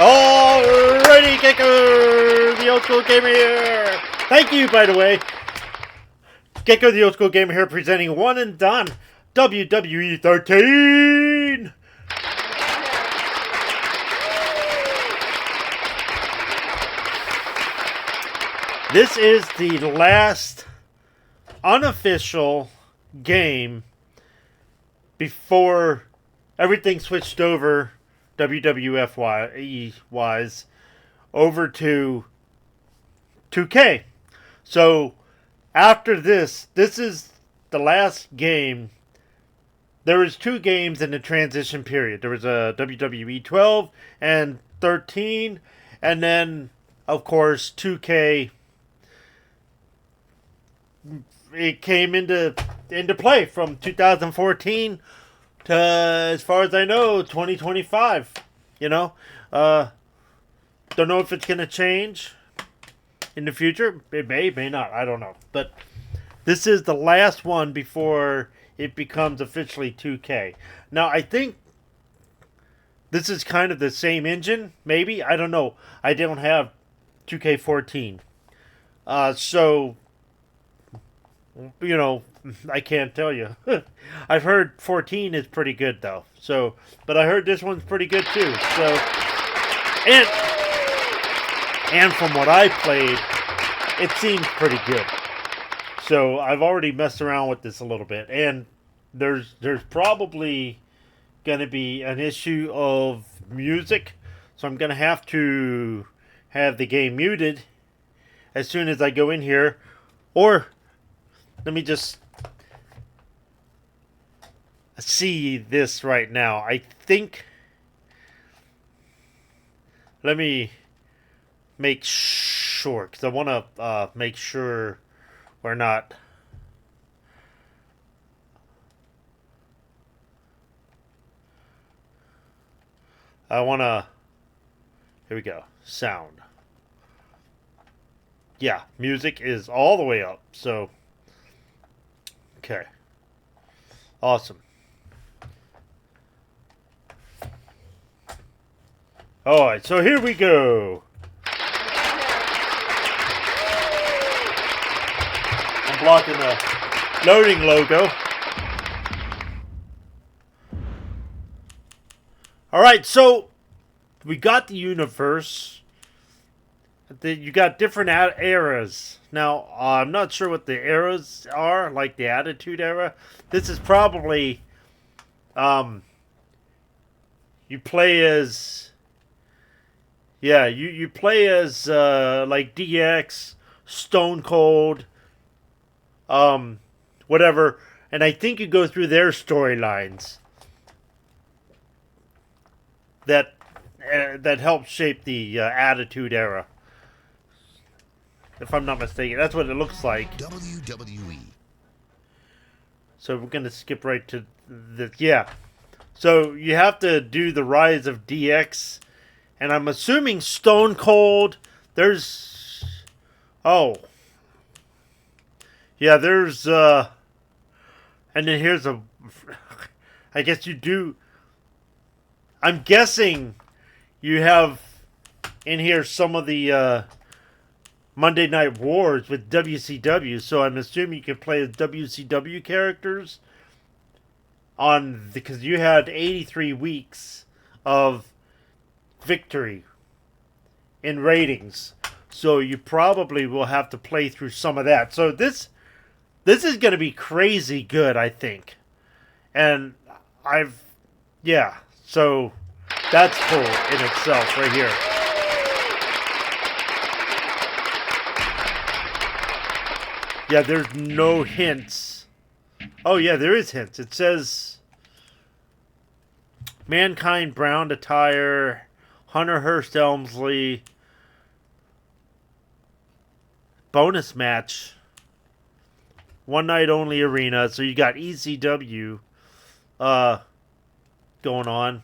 Alrighty, Gecko, the old school gamer here. Thank you, by the way. Gecko, the old school gamer here, presenting One and Done WWE 13. This is the last unofficial game before everything switched over WWF-wise over to 2K. So after this is the last game. There was 2 games in the transition period. There was a WWE 12 and 13, and then of course 2K. It came into play from 2014 to, as far as I know, 2025. You know, don't know if it's gonna change in the future. It may not. I don't know. But this is the last one before it becomes officially 2K. Now I think this is kind of the same engine. Maybe, I don't know. I don't have 2K14, so. You know, I can't tell you. I've heard 14 is pretty good though. So, but I heard this one's pretty good too. So, and from what I played, it seems pretty good. So I've already messed around with this a little bit, and there's probably gonna be an issue of music, so I'm gonna have to have the game muted as soon as I go in here, or let me just see this right now. I think, let me make sure, because I want to make sure we're not. I want to, here we go, sound. Yeah, music is all the way up, so. Okay. Awesome. Alright, so here we go. I'm blocking the loading logo. Alright, so we got the universe. You got different eras. Now, I'm not sure what the eras are, like the Attitude Era. This is probably, you play as, yeah, you play as, like DX, Stone Cold, whatever, and I think you go through their storylines that help shape the Attitude Era. If I'm not mistaken, that's what it looks like. WWE. So we're gonna skip right to the, yeah. So you have to do the rise of DX, and I'm assuming Stone Cold. There's, oh, yeah. There's and then here's a. I guess you do. I'm guessing you have in here some of the. Monday Night Wars with WCW, so I'm assuming you can play as WCW characters on, because you had 83 weeks of victory in ratings, so you probably will have to play through some of that. So this is going to be crazy good, I think, and yeah, so that's cool in itself right here. Yeah, there's no hints. Oh, yeah, there is hints. It says Mankind Brown attire, Hunter Hearst Helmsley, bonus match, one night only arena. So you got ECW going on.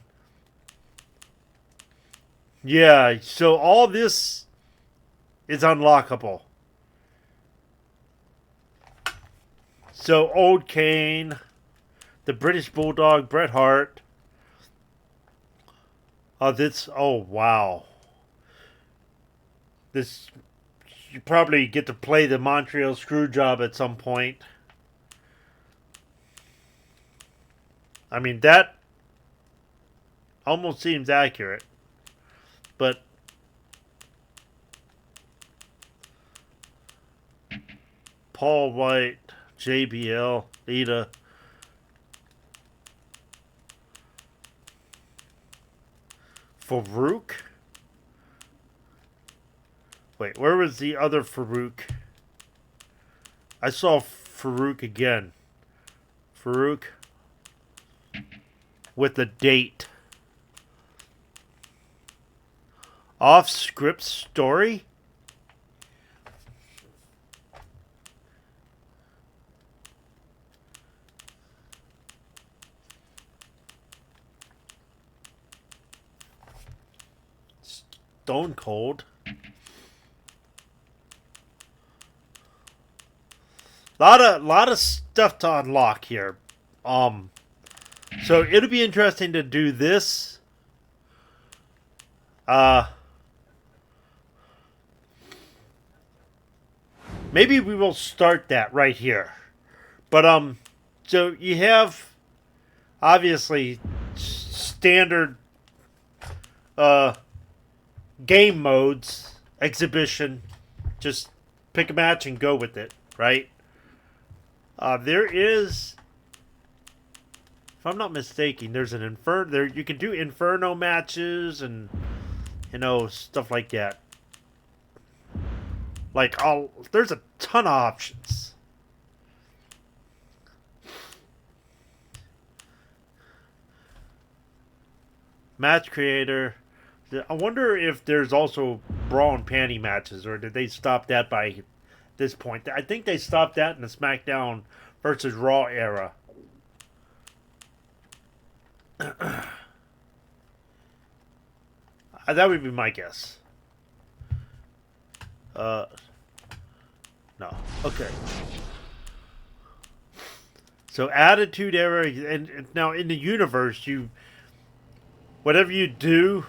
Yeah, so all this is unlockable. So, Old Kane, the British Bulldog, Bret Hart. Oh, wow. This, you probably get to play the Montreal Screwjob at some point. I mean, that almost seems accurate. But Paul White, JBL, Lita. Farouk? Wait, where was the other Farouk? I saw Farouk again. Farouk with a date. Off-script story? Stone Cold. Lot of stuff to unlock here. So it'll be interesting to do this. Maybe we will start that right here. But so you have obviously standard game modes, exhibition, just pick a match and go with it, right? There is, if I'm not mistaken, there's an Inferno. There you can do Inferno matches and stuff like that. Like there's a ton of options. Match creator. I wonder if there's also bra and panty matches, or did they stop that by this point? I think they stopped that in the SmackDown versus Raw era. That would be my guess. No. Okay. So Attitude Era, and now in the universe, whatever you do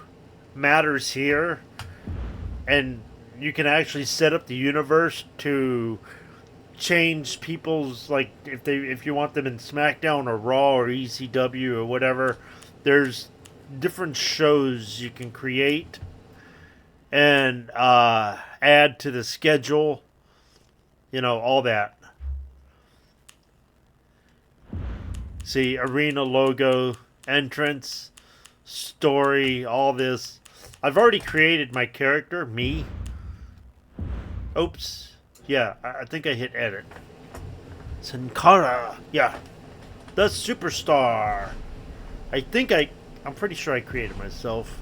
matters here, and you can actually set up the universe to change people's, like, if you want them in SmackDown or Raw or ECW or whatever. There's different shows you can create and add to the schedule, all that. See, arena logo, entrance, story, all this. I've already created my character, me. Oops. Yeah, I think I hit edit. Sankara. Yeah. The superstar. I'm pretty sure I created myself.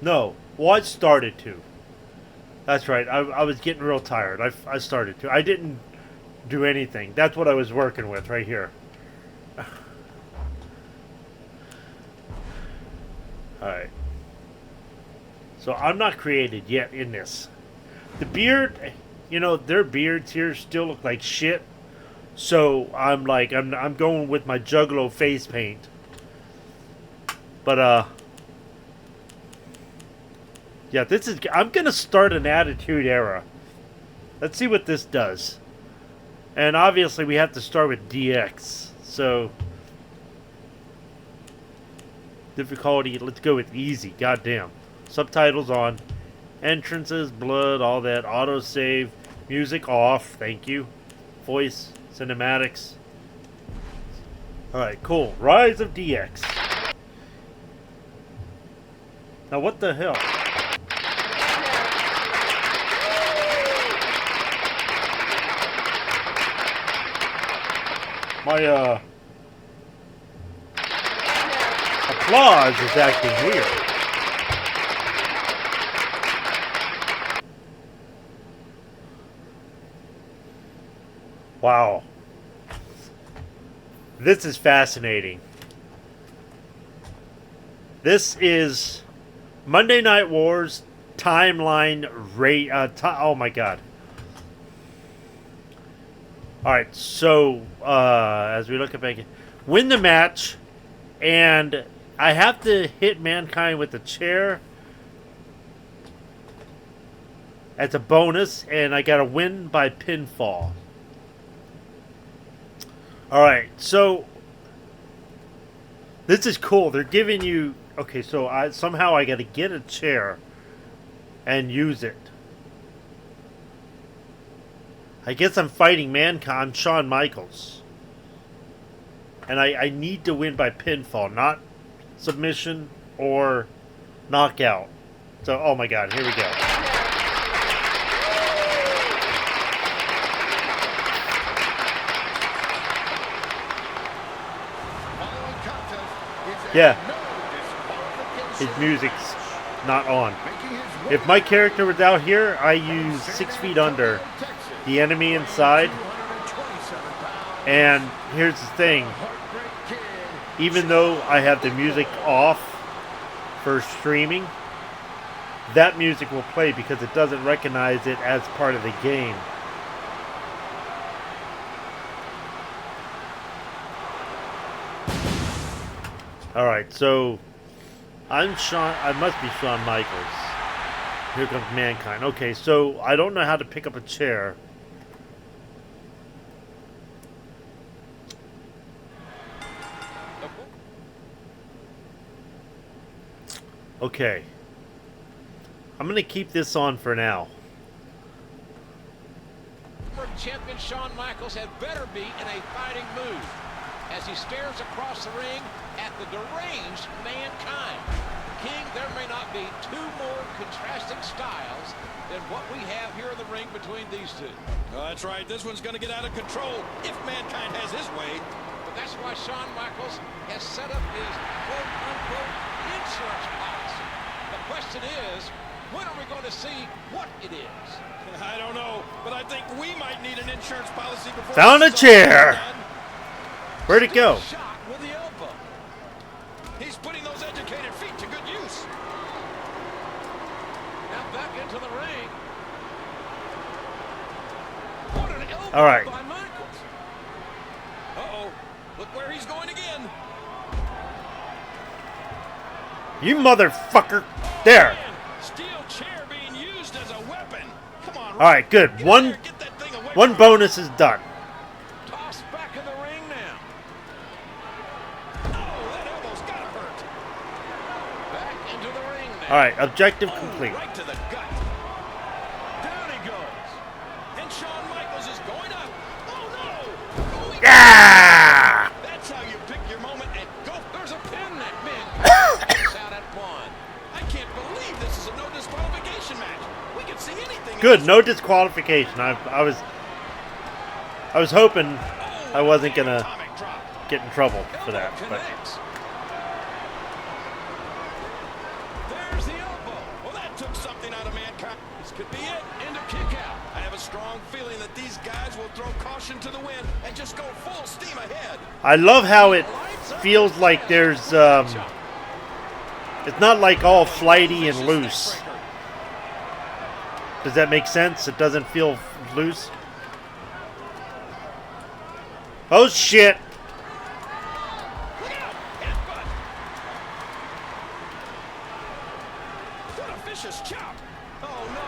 No. Well, I started to. That's right. I was getting real tired. I started to. I didn't do anything. That's what I was working with right here. Alright. So I'm not created yet in this. The beard, their beards here still look like shit. So I'm going with my Juggalo face paint. But yeah, I'm gonna start an Attitude Era. Let's see what this does. And obviously we have to start with DX. So difficulty, let's go with easy. Goddamn. Subtitles on. Entrances, blood, all that. Autosave. Music off. Thank you. Voice. Cinematics. Alright, cool. Rise of DX. Now what the hell? My applause is acting weird. Wow. This is fascinating. This is Monday Night Wars timeline rate. Oh my god. Alright, so as we look at back, win the match, and I have to hit Mankind with a chair as a bonus, and I gotta win by pinfall. Alright, so this is cool. They're giving you... Okay, so somehow I gotta get a chair and use it. I guess I'm fighting Mankind. I'm Shawn Michaels. And I need to win by pinfall, not submission or knockout. So, oh my god, here we go. Yeah. His music's not on. If my character was out here, I use 6 feet under. The enemy inside. And here's the thing. Even though I have the music off for streaming, that music will play because it doesn't recognize it as part of the game. Alright, so I must be Shawn Michaels. Here comes Mankind. Okay, so I don't know how to pick up a chair. Okay. I'm going to keep this on for now. Champion Shawn Michaels had better be in a fighting mood as he stares across the ring at the deranged Mankind. King, there may not be two more contrasting styles than what we have here in the ring between these two. That's right. This one's going to get out of control if Mankind has his way. But that's why Shawn Michaels has set up his quote-unquote insurance policy. The question is, when are we going to see what it is? I don't know, but I think we might need an insurance policy before... Found a chair! Where'd it go? Shot with the elbow. He's putting those educated feet to good use. Now back into the ring. What an elbow All right. by Michaels. Uh-oh. Look where he's going again. You motherfucker! There! Man, steel chair being used as a weapon. Come on, Alright, good. get in there, get that thing away One from bonus is done. Tossed back in the ring now. Oh, that elbow's gotta hurt. Back into the ring now. Alright, objective Oh, complete. right to the gut. Down he goes. And Shawn Michaels is going up. Oh, no. Going Yeah! That's how you pick your moment and go. There's a pin that man gets out at one. I can't believe this is a no disqualification match. We can see anything. Good, no disqualification. I was hoping I wasn't gonna Atomic drop. get in trouble for that, but Connects. There's the elbow. Well, that took something out of Mankind. This could be it. Into kick out. I have a strong feeling that these guys will throw caution to the wind and just go full steam ahead. I love how it feels like there's it's not like all flighty and loose. Does that make sense? It doesn't feel loose. Oh shit! Look out! Headbutt! What a vicious chop! Oh no!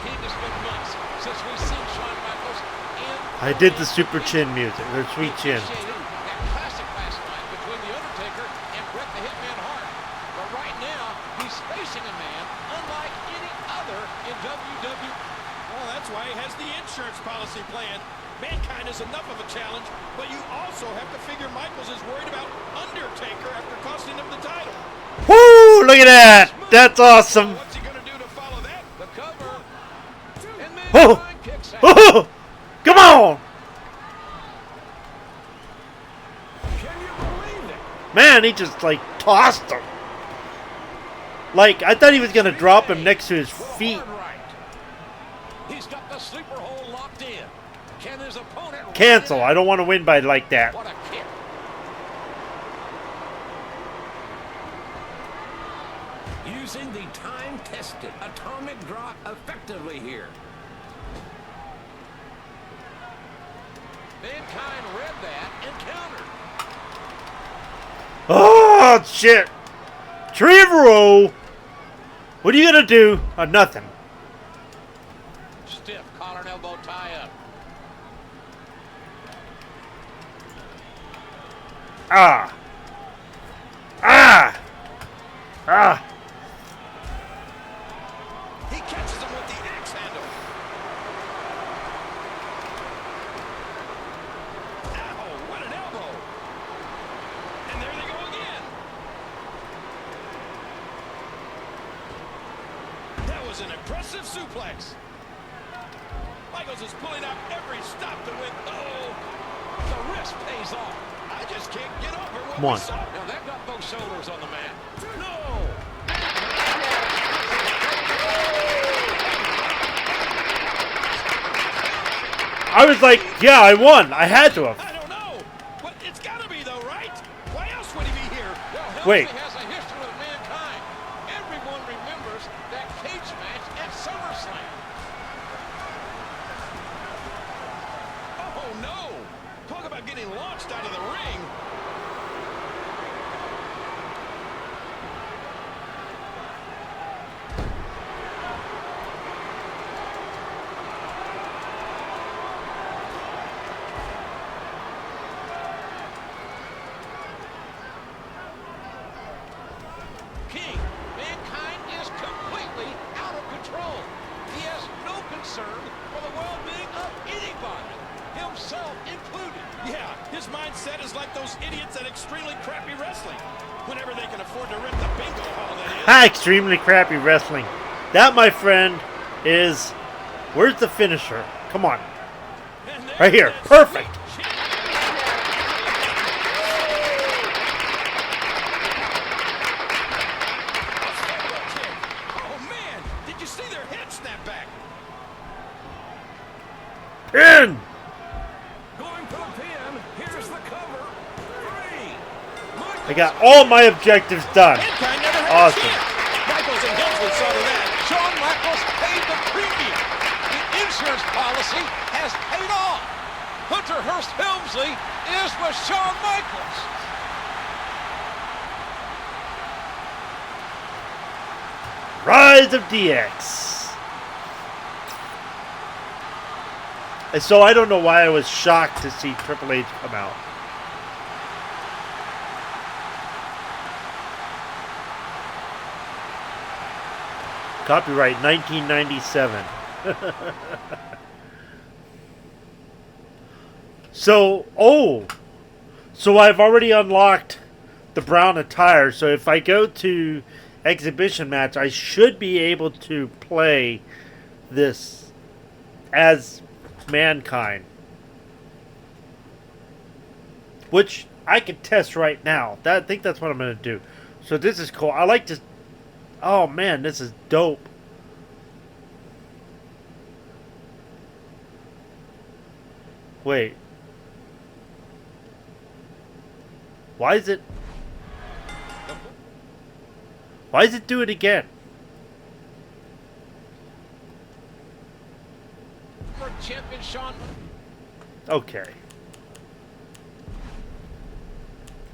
King, has been months since we've seen Shawn Michaels in... I did the super chin music, or sweet chin. That classic last night between The Undertaker and Bret the Hitman Hart. But right now, he's facing a man unlike any other in WWE. Well, that's why he has the insurance policy plan. Mankind is enough of a challenge, but you also have to figure Michaels is worried about Undertaker after costing him the title. Woo! Look at that! That's awesome! What's he gonna do to follow that? The cover. And Oh! Mankind kicks out. Oh! Come on! Can you believe it? Man, he just like tossed him. Like, I thought he was gonna drop him next to his feet. Forward right. He's got the sleeper hold locked in. Can his opponent Cancel. I don't want to win by like that. What a kick. Using the time-tested atomic drop effectively here. Mankind read that and countered. Oh, shit. Trevero. What are you going to do? Nothing. Stiff collar and elbow tie up. Ah. Ah. Ah. He catches him with the axe handle. Ow, what an elbow. And there they go again. That was an impressive suplex. Michaels is pulling out every stop to win. Oh, the wrist pays off. I just can't get over what Come on. we saw. Now they've got both shoulders on the mat. No. I was like, yeah, I won. I had to have. I don't know. But it's got to be, though, right? Why else would he be here? Well, Wait. Helmsley has a history with Mankind. Everyone remembers that cage match at SummerSlam. Oh, no. Talk about getting launched out of the ring. King, Mankind is completely out of control. He has no concern for the well-being of anybody, himself included. Yeah, his mindset is like those idiots at extremely crappy wrestling. Whenever they can afford to rent the bingo hall, that is. Ha, extremely crappy wrestling. That, my friend, is... Where's the finisher? Come on. And there's Right here. that Perfect. sweet chin. A stable kick. Oh, man. Did you see their head snap back? In! Going for the pin. Here's the cover. 3. I got all my objectives done. Mankind never had Awesome. a chance. Michaels and Helmsley saw to that. Shawn Michaels paid the premium. The insurance policy has paid off. Hunter Hearst Helmsley is with Shawn Michaels. Rise of DX. And so I don't know why I was shocked to see Triple H come out. Copyright 1997. So I've already unlocked the brown attire. So if I go to exhibition match, I should be able to play this as Mankind, which I can test right now. I think that's what I'm going to do. So this is cool. I like this. Oh man, this is dope. Wait. Why is it do it again? For champion Shawn. Okay.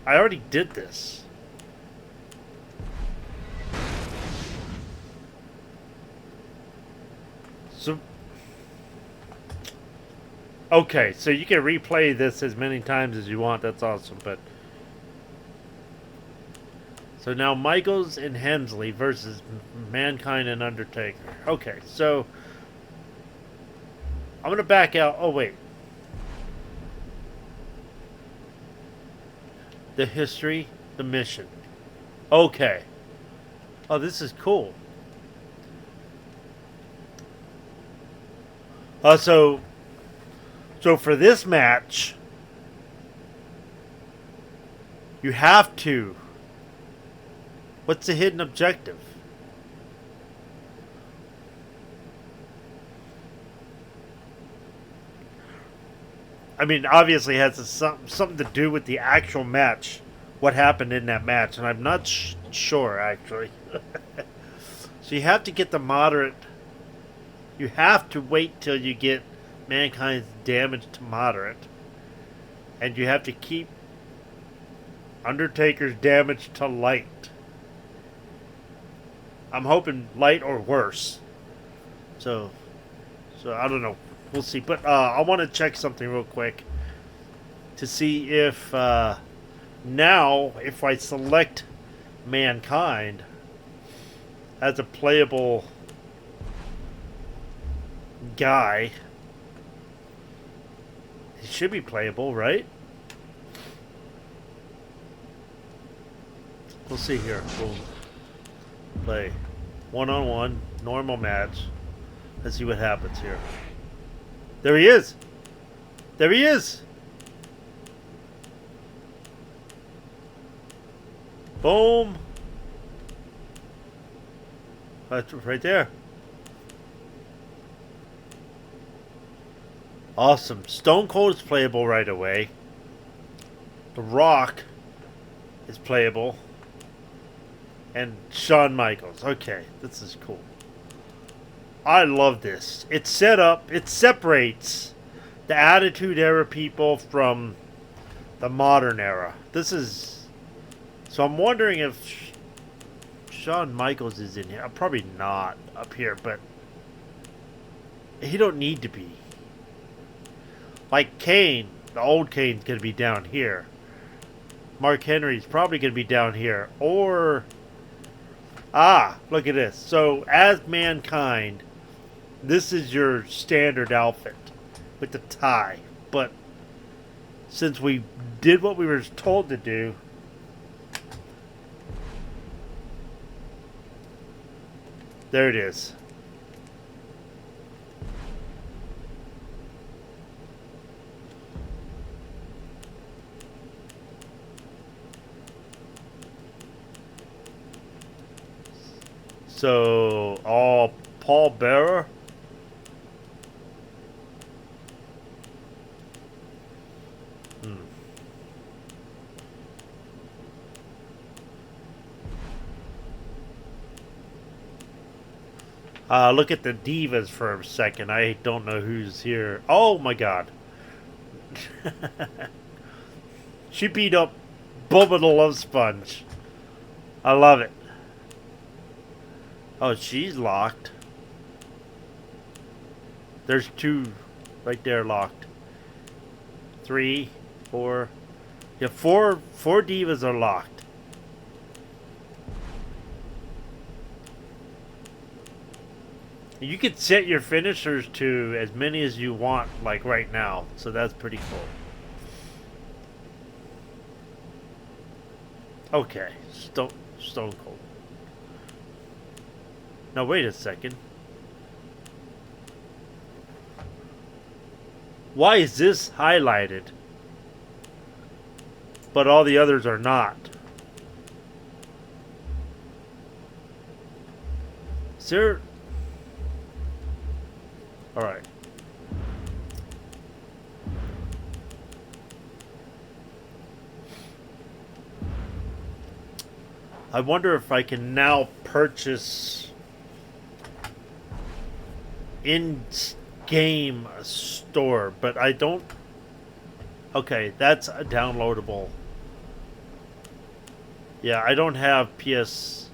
I already did this. So okay, so you can replay this as many times as you want. That's awesome, but so now Michaels and Hensley versus Mankind and Undertaker. Okay, so I'm going to back out. Oh, wait. The history, the mission. Okay. Oh, this is cool. So for this match, you have to. What's the hidden objective? I mean, obviously it has something to do with the actual match. What happened in that match. And I'm not sure, actually. So you have to get the moderate. You have to wait till you get Mankind's damage to moderate. And you have to keep Undertaker's damage to light. I'm hoping light or worse. So I don't know. We'll see. But I want to check something real quick to see if now if I select Mankind as a playable guy, he should be playable, right? We'll see here. Boom. Play. One-on-one. Normal match. Let's see what happens here. There he is! There he is! Boom! That's right there. Awesome. Stone Cold is playable right away. The Rock is playable. And Shawn Michaels. Okay, this is cool. I love this. It's set up. It separates the Attitude Era people from the modern era. This is... So I'm wondering if Shawn Michaels is in here. Probably not up here, but he don't need to be. Like Kane, the old Kane's going to be down here. Mark Henry's probably going to be down here. Or... Ah, look at this. So, as Mankind, this is your standard outfit with the tie. But since we did what we were told to do, there it is. So, Paul Bearer. Look at the divas for a second. I don't know who's here. Oh my god. She beat up Bubba the Love Sponge. I love it. Oh, she's locked. There's two right there locked. 3, 4. Yeah, four divas are locked. You can set your finishers to as many as you want, like right now. So that's pretty cool. Okay, Stone Cold. Now wait a second. Why is this highlighted, but all the others are not? Is there... Alright. I wonder if I can now purchase in-game store, but I don't... Okay, that's a downloadable. Yeah, I don't have PS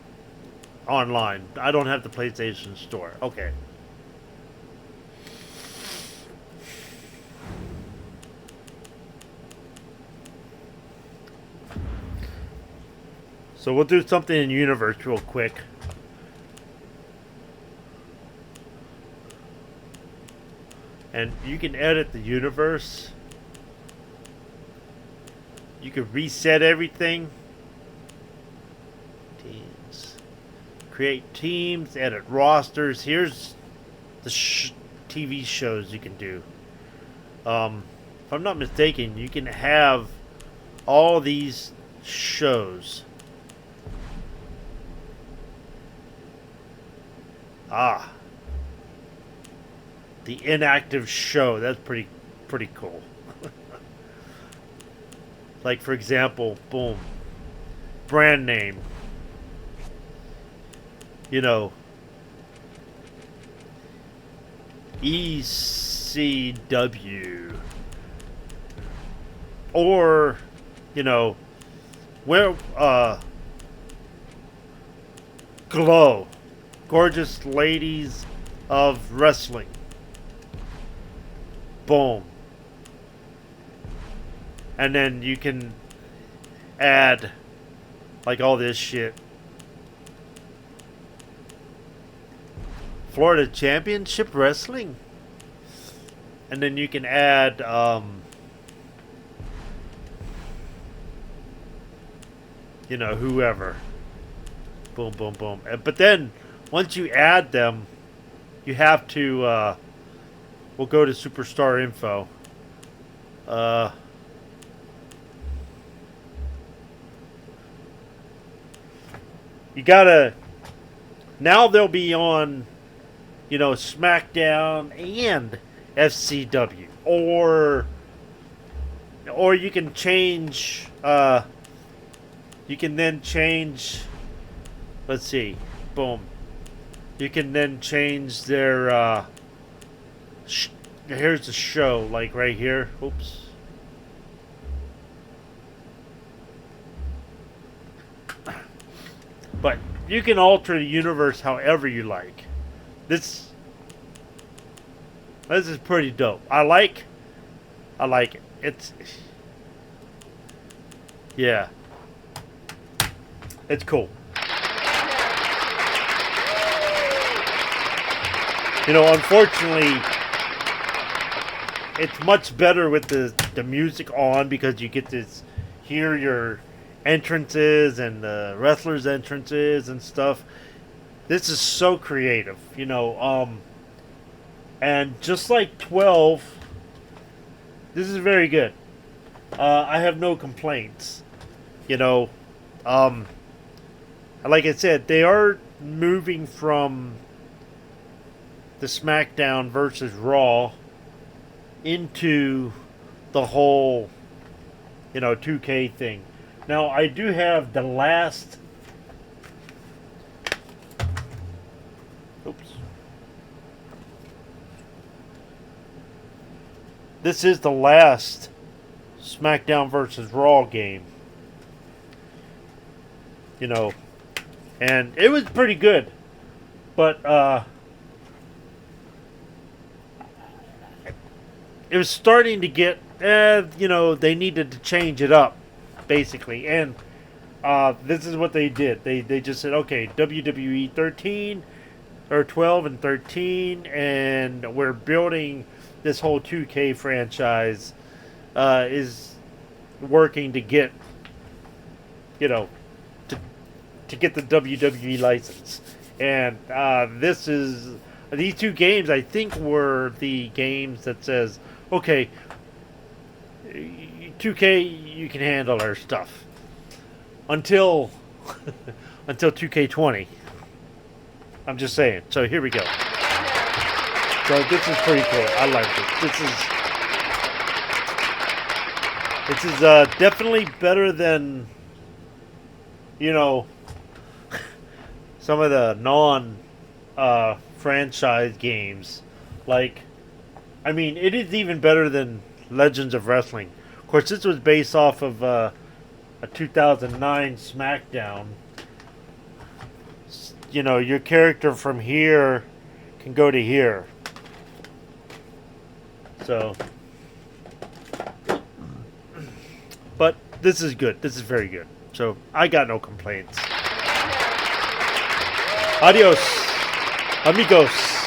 Online. I don't have the PlayStation Store. Okay. So we'll do something in Universe real quick. And you can edit the universe. You can reset everything. Teams. Create teams, edit rosters. Here's the TV shows you can do. If I'm not mistaken, you can have all these shows. Ah. The inactive show. That's pretty cool. Like, for example, boom. Brand name. You know. ECW. Or, you know, Where Glow, gorgeous ladies of wrestling. Boom. And then you can add like all this shit. Florida Championship Wrestling. And then you can add you know, whoever. Boom, boom, boom. But then once you add them, you have to we'll go to Superstar Info. You gotta, now they'll be on, you know, SmackDown and FCW, or you can change. You can then change. Let's see, boom. You can then change their. Here's the show, like right here. Oops. But you can alter the universe however you like. This is pretty dope. I like it. It's, yeah. It's cool. You know, unfortunately, it's much better with the music on, because you get to hear your entrances and the wrestlers' entrances and stuff. This is so creative, you know. And just like 12, this is very good. I have no complaints, you know. Like I said, they are moving from the SmackDown versus Raw into the whole, you know, 2K thing. Now, I do have the last... Oops. This is the last SmackDown versus Raw game. You know, and it was pretty good. But, it was starting to get, you know, they needed to change it up, basically. And this is what they did. They just said, okay, WWE 13 or 12 and 13, and we're building this whole 2K franchise, is working to get, you know, to get the WWE license. And these two games, I think, were the games that says, okay, 2K, you can handle our stuff until 2K20. I'm just saying. So here we go. So this is pretty cool. I like this. This is definitely better than, you know, some of the franchise games. Like, I mean, it is even better than Legends of Wrestling. Of course, this was based off of a 2009 SmackDown. You know, your character from here can go to here. So, but this is good. This is very good. So, I got no complaints. Adios, amigos.